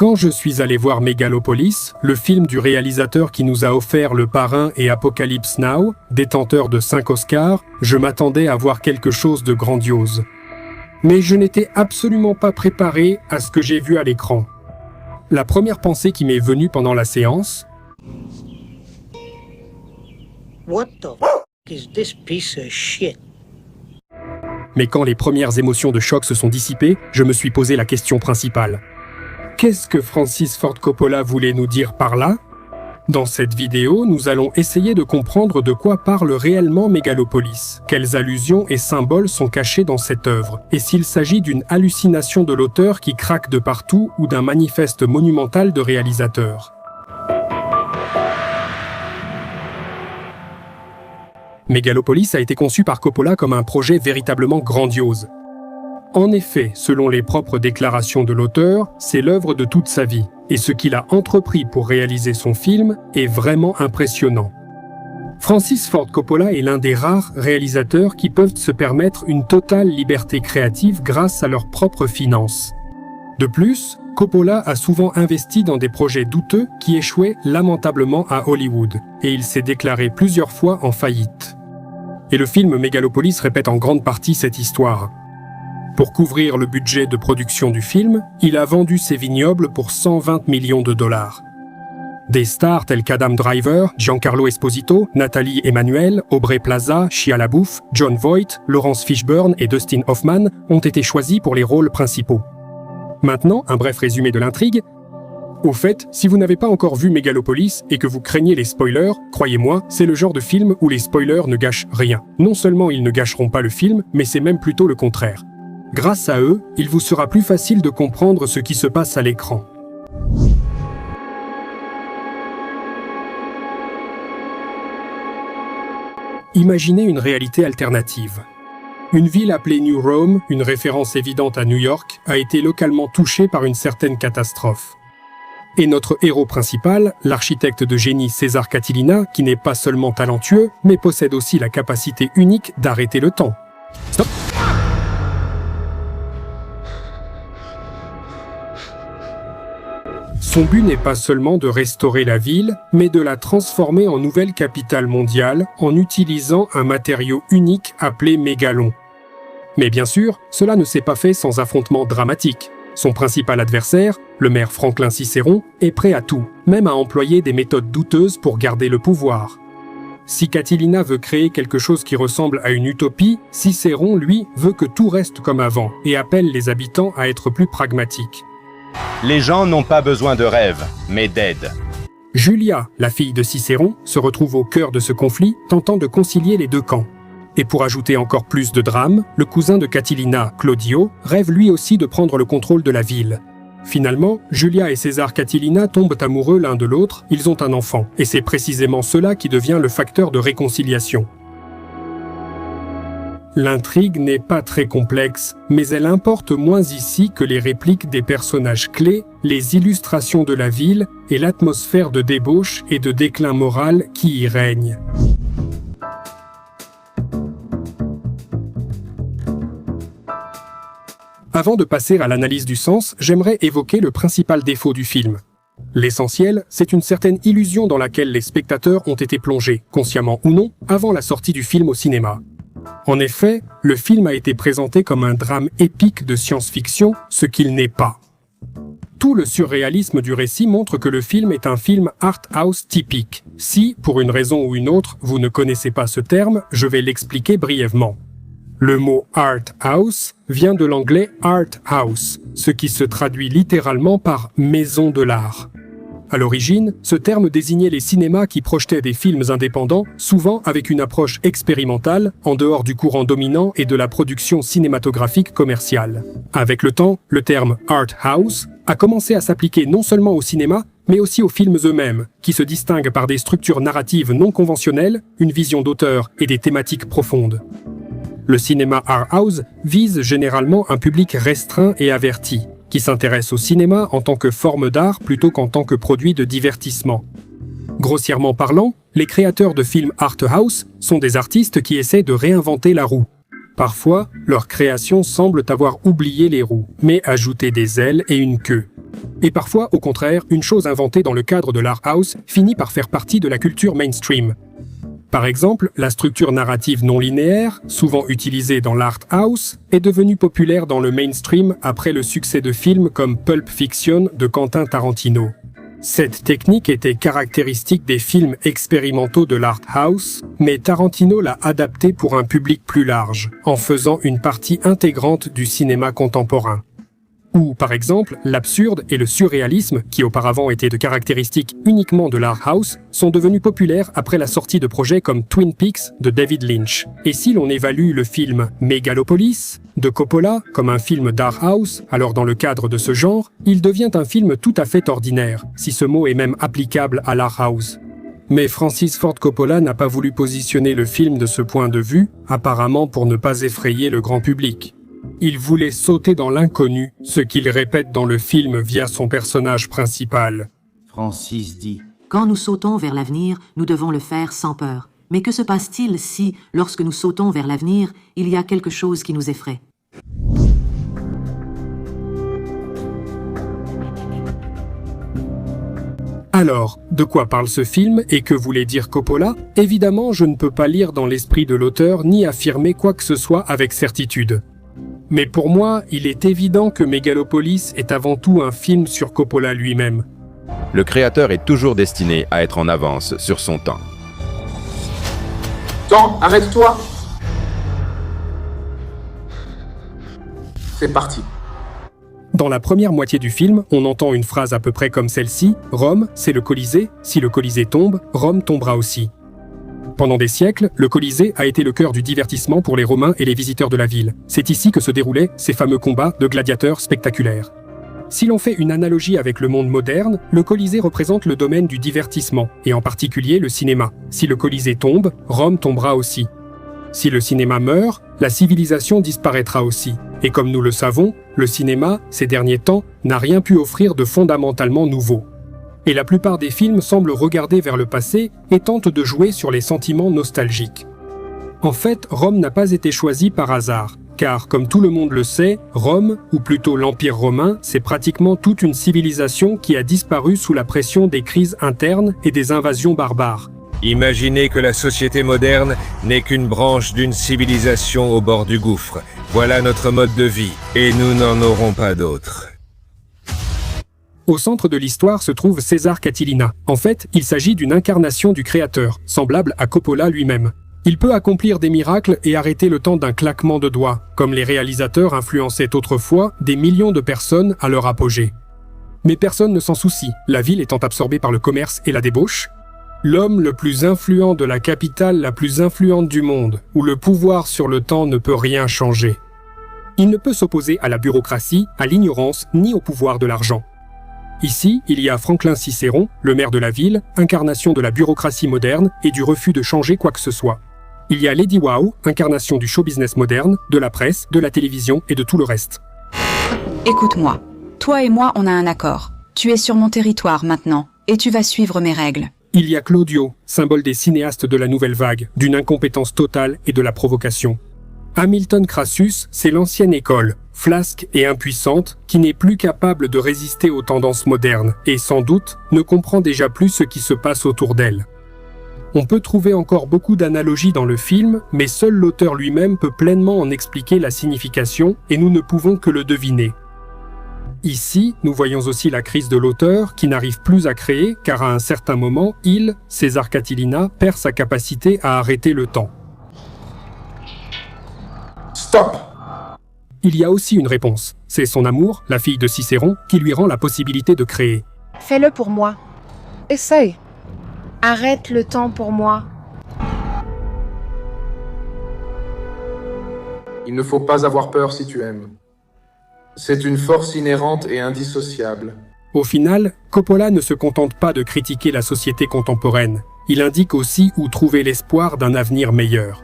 Quand je suis allé voir Megalopolis, le film du réalisateur qui nous a offert Le Parrain et Apocalypse Now, détenteur de 5 Oscars, je m'attendais à voir quelque chose de grandiose. Mais je n'étais absolument pas préparé à ce que j'ai vu à l'écran. La première pensée qui m'est venue pendant la séance, What the f*** is this piece of shit? Mais quand les premières émotions de choc se sont dissipées, je me suis posé la question principale. Qu'est-ce que Francis Ford Coppola voulait nous dire par là? Dans cette vidéo, nous allons essayer de comprendre de quoi parle réellement Megalopolis, quelles allusions et symboles sont cachés dans cette œuvre, et s'il s'agit d'une hallucination de l'auteur qui craque de partout ou d'un manifeste monumental de réalisateur. Megalopolis a été conçu par Coppola comme un projet véritablement grandiose. En effet, selon les propres déclarations de l'auteur, c'est l'œuvre de toute sa vie, et ce qu'il a entrepris pour réaliser son film est vraiment impressionnant. Francis Ford Coppola est l'un des rares réalisateurs qui peuvent se permettre une totale liberté créative grâce à leurs propres finances. De plus, Coppola a souvent investi dans des projets douteux qui échouaient lamentablement à Hollywood, et il s'est déclaré plusieurs fois en faillite. Et le film Megalopolis répète en grande partie cette histoire. Pour couvrir le budget de production du film, il a vendu ses vignobles pour 120 millions de dollars. Des stars tels qu'Adam Driver, Giancarlo Esposito, Nathalie Emmanuel, Aubrey Plaza, Shia LaBeouf, Jon Voight, Laurence Fishburne et Dustin Hoffman ont été choisis pour les rôles principaux. Maintenant, un bref résumé de l'intrigue. Au fait, si vous n'avez pas encore vu Megalopolis et que vous craignez les spoilers, croyez-moi, c'est le genre de film où les spoilers ne gâchent rien. Non seulement ils ne gâcheront pas le film, mais c'est même plutôt le contraire. Grâce à eux, il vous sera plus facile de comprendre ce qui se passe à l'écran. Imaginez une réalité alternative. Une ville appelée New Rome, une référence évidente à New York, a été localement touchée par une certaine catastrophe. Et notre héros principal, l'architecte de génie César Catilina, qui n'est pas seulement talentueux, mais possède aussi la capacité unique d'arrêter le temps. Stop! Son but n'est pas seulement de restaurer la ville, mais de la transformer en nouvelle capitale mondiale en utilisant un matériau unique appelé mégalon. Mais bien sûr, cela ne s'est pas fait sans affrontement dramatique. Son principal adversaire, le maire Franklin Cicéron, est prêt à tout, même à employer des méthodes douteuses pour garder le pouvoir. Si Catilina veut créer quelque chose qui ressemble à une utopie, Cicéron, lui, veut que tout reste comme avant et appelle les habitants à être plus pragmatiques. Les gens n'ont pas besoin de rêves, mais d'aide. Julia, la fille de Cicéron, se retrouve au cœur de ce conflit, tentant de concilier les deux camps. Et pour ajouter encore plus de drame, le cousin de Catilina, Claudio, rêve lui aussi de prendre le contrôle de la ville. Finalement, Julia et César Catilina tombent amoureux l'un de l'autre, ils ont un enfant, et c'est précisément cela qui devient le facteur de réconciliation. L'intrigue n'est pas très complexe, mais elle importe moins ici que les répliques des personnages clés, les illustrations de la ville et l'atmosphère de débauche et de déclin moral qui y règne. Avant de passer à l'analyse du sens, j'aimerais évoquer le principal défaut du film. L'essentiel, c'est une certaine illusion dans laquelle les spectateurs ont été plongés, consciemment ou non, avant la sortie du film au cinéma. En effet, le film a été présenté comme un drame épique de science-fiction, ce qu'il n'est pas. Tout le surréalisme du récit montre que le film est un film art house typique. Si, pour une raison ou une autre, vous ne connaissez pas ce terme, je vais l'expliquer brièvement. Le mot art house vient de l'anglais art house, ce qui se traduit littéralement par maison de l'art. À l'origine, ce terme désignait les cinémas qui projetaient des films indépendants, souvent avec une approche expérimentale, en dehors du courant dominant et de la production cinématographique commerciale. Avec le temps, le terme art house a commencé à s'appliquer non seulement au cinéma, mais aussi aux films eux-mêmes, qui se distinguent par des structures narratives non conventionnelles, une vision d'auteur et des thématiques profondes. Le cinéma art house vise généralement un public restreint et averti, qui s'intéresse au cinéma en tant que forme d'art plutôt qu'en tant que produit de divertissement. Grossièrement parlant, les créateurs de films art house sont des artistes qui essaient de réinventer la roue. Parfois, leurs créations semblent avoir oublié les roues, mais ajouté des ailes et une queue. Et parfois, au contraire, une chose inventée dans le cadre de l'art house finit par faire partie de la culture mainstream. Par exemple, la structure narrative non linéaire, souvent utilisée dans l'art house, est devenue populaire dans le mainstream après le succès de films comme Pulp Fiction de Quentin Tarantino. Cette technique était caractéristique des films expérimentaux de l'art house, mais Tarantino l'a adaptée pour un public plus large, en faisant une partie intégrante du cinéma contemporain. Ou, par exemple, l'absurde et le surréalisme, qui auparavant étaient de caractéristiques uniquement de l'art house, sont devenus populaires après la sortie de projets comme Twin Peaks de David Lynch. Et si l'on évalue le film Megalopolis de Coppola comme un film d'art house, alors dans le cadre de ce genre, il devient un film tout à fait ordinaire, si ce mot est même applicable à l'art house. Mais Francis Ford Coppola n'a pas voulu positionner le film de ce point de vue, apparemment pour ne pas effrayer le grand public. Il voulait sauter dans l'inconnu, ce qu'il répète dans le film via son personnage principal. Francis dit: Quand nous sautons vers l'avenir, nous devons le faire sans peur. Mais que se passe-t-il si, lorsque nous sautons vers l'avenir, il y a quelque chose qui nous effraie ? Alors, de quoi parle ce film et que voulait dire Coppola ? Évidemment, je ne peux pas lire dans l'esprit de l'auteur ni affirmer quoi que ce soit avec certitude. Mais pour moi, il est évident que Megalopolis est avant tout un film sur Coppola lui-même. Le créateur est toujours destiné à être en avance sur son temps. Temps, arrête-toi! C'est parti. Dans la première moitié du film, on entend une phrase à peu près comme celle-ci: « Rome, c'est le Colisée. Si le Colisée tombe, Rome tombera aussi. » Pendant des siècles, le Colisée a été le cœur du divertissement pour les Romains et les visiteurs de la ville. C'est ici que se déroulaient ces fameux combats de gladiateurs spectaculaires. Si l'on fait une analogie avec le monde moderne, le Colisée représente le domaine du divertissement, et en particulier le cinéma. Si le Colisée tombe, Rome tombera aussi. Si le cinéma meurt, la civilisation disparaîtra aussi. Et comme nous le savons, le cinéma, ces derniers temps, n'a rien pu offrir de fondamentalement nouveau. Et la plupart des films semblent regarder vers le passé et tentent de jouer sur les sentiments nostalgiques. En fait, Rome n'a pas été choisie par hasard, car comme tout le monde le sait, Rome, ou plutôt l'Empire romain, c'est pratiquement toute une civilisation qui a disparu sous la pression des crises internes et des invasions barbares. Imaginez que la société moderne n'est qu'une branche d'une civilisation au bord du gouffre. Voilà notre mode de vie, et nous n'en aurons pas d'autre. Au centre de l'histoire se trouve César Catilina. En fait, il s'agit d'une incarnation du créateur, semblable à Coppola lui-même. Il peut accomplir des miracles et arrêter le temps d'un claquement de doigts, comme les réalisateurs influençaient autrefois des millions de personnes à leur apogée. Mais personne ne s'en soucie, la ville étant absorbée par le commerce et la débauche. L'homme le plus influent de la capitale la plus influente du monde, où le pouvoir sur le temps ne peut rien changer. Il ne peut s'opposer à la bureaucratie, à l'ignorance, ni au pouvoir de l'argent. Ici, il y a Franklin Cicéron, le maire de la ville, incarnation de la bureaucratie moderne et du refus de changer quoi que ce soit. Il y a Lady Wow, incarnation du show business moderne, de la presse, de la télévision et de tout le reste. Écoute-moi, toi et moi on a un accord. Tu es sur mon territoire maintenant, et tu vas suivre mes règles. Il y a Claudio, symbole des cinéastes de la nouvelle vague, d'une incompétence totale et de la provocation. Hamilton Crassus, c'est l'ancienne école, flasque et impuissante, qui n'est plus capable de résister aux tendances modernes et, sans doute, ne comprend déjà plus ce qui se passe autour d'elle. On peut trouver encore beaucoup d'analogies dans le film, mais seul l'auteur lui-même peut pleinement en expliquer la signification et nous ne pouvons que le deviner. Ici, nous voyons aussi la crise de l'auteur qui n'arrive plus à créer car à un certain moment, César Catilina, perd sa capacité à arrêter le temps. Stop! Il y a aussi une réponse. C'est son amour, la fille de Cicéron, qui lui rend la possibilité de créer. Fais-le pour moi. Essaye. Arrête le temps pour moi. Il ne faut pas avoir peur si tu aimes. C'est une force inhérente et indissociable. Au final, Coppola ne se contente pas de critiquer la société contemporaine. Il indique aussi où trouver l'espoir d'un avenir meilleur.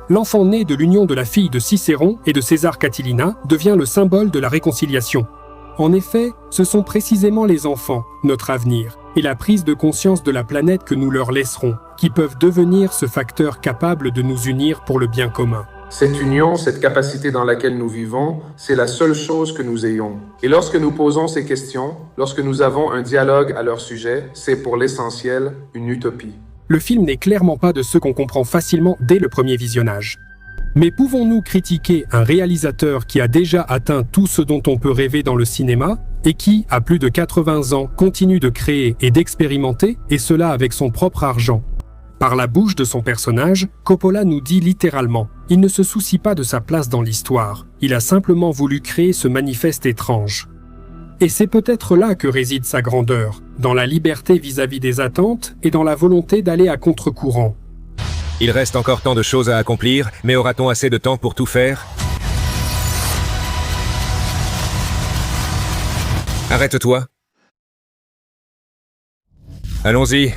L'enfant né de l'union de la fille de Cicéron et de César Catilina devient le symbole de la réconciliation. En effet, ce sont précisément les enfants, notre avenir, et la prise de conscience de la planète que nous leur laisserons, qui peuvent devenir ce facteur capable de nous unir pour le bien commun. Cette union, cette capacité dans laquelle nous vivons, c'est la seule chose que nous ayons. Et lorsque nous posons ces questions, lorsque nous avons un dialogue à leur sujet, c'est pour l'essentiel une utopie. Le film n'est clairement pas de ceux qu'on comprend facilement dès le premier visionnage. Mais pouvons-nous critiquer un réalisateur qui a déjà atteint tout ce dont on peut rêver dans le cinéma et qui, à plus de 80 ans, continue de créer et d'expérimenter, et cela avec son propre argent? Par la bouche de son personnage, Coppola nous dit littéralement « Il ne se soucie pas de sa place dans l'histoire, il a simplement voulu créer ce manifeste étrange. » Et c'est peut-être là que réside sa grandeur, dans la liberté vis-à-vis des attentes et dans la volonté d'aller à contre-courant. Il reste encore tant de choses à accomplir, mais aura-t-on assez de temps pour tout faire? Arrête-toi. Allons-y.